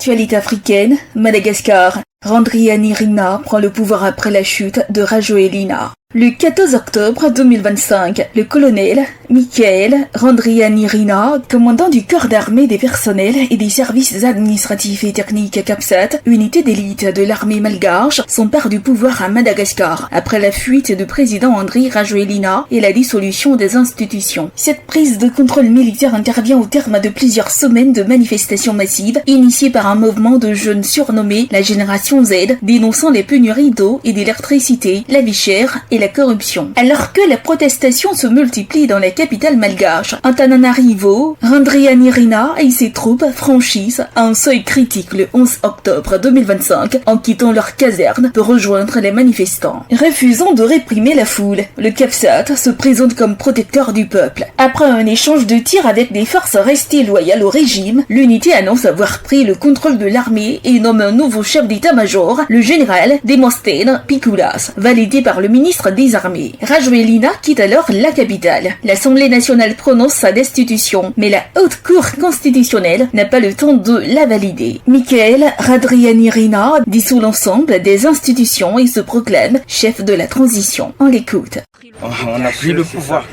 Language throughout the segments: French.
Actualité africaine, Madagascar. Randrianirina prend le pouvoir après la chute de Rajoelina. Le 14 octobre 2025, le colonel Michael Randrianirina, commandant du corps d'armée des personnels et des services administratifs et techniques CAPSAT, unité d'élite de l'armée malgache, s'empare du pouvoir à Madagascar, après la fuite du président Andry Rajoelina et la dissolution des institutions. Cette prise de contrôle militaire intervient au terme de plusieurs semaines de manifestations massives, initiées par un mouvement de jeunes surnommé la Génération Z, dénonçant les pénuries d'eau et d'électricité, la vie chère et la corruption. Alors que les protestations se multiplient dans la capitale malgache, Antananarivo, Randrianirina et ses troupes franchissent un seuil critique le 11 octobre 2025 en quittant leur caserne pour rejoindre les manifestants. Refusant de réprimer la foule, le CAPSAT se présente comme protecteur du peuple. Après un échange de tirs avec des forces restées loyales au régime, l'unité annonce avoir pris le contrôle de l'armée et nomme un nouveau chef d'état-major, le général Demosthène Pikoulas, validé par le ministre des Armées. Rajoelina quitte alors la capitale. L'Assemblée nationale prononce sa destitution, mais la haute cour constitutionnelle n'a pas le temps de la valider. Michael Randrianirina dissout l'ensemble des institutions et se proclame chef de la transition. On l'écoute. On a pris le pouvoir.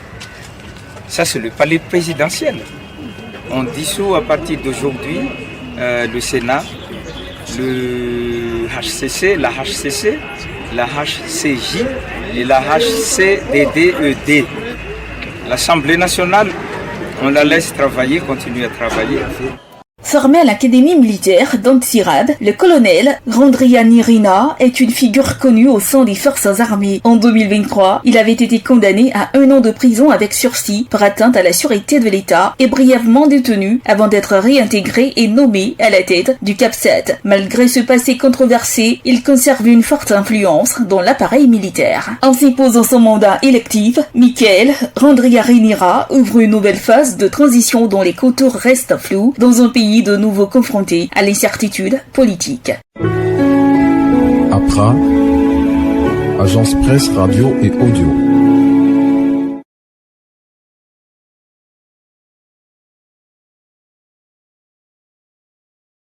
Ça, c'est le palais présidentiel. On dissout à partir d'aujourd'hui le Sénat, le HCC, la HCC, la HCJ et la HCDDED. L'Assemblée nationale, on la laisse travailler, continuer à travailler. Formé à l'académie militaire d'Antsirab, le colonel Randrianirina est une figure connue au sein des forces armées. En 2023, il avait été condamné à 1 an de prison avec sursis pour atteinte à la sûreté de l'État et brièvement détenu avant d'être réintégré et nommé à la tête du CAPSAT. Malgré ce passé controversé, il conserve une forte influence dans l'appareil militaire. En s'imposant son mandat électif, Michael Randrianirina ouvre une nouvelle phase de transition dont les contours restent flous dans un pays de nouveau confronté à l'incertitude politique. APRA, Agence Presse Radio et Audio.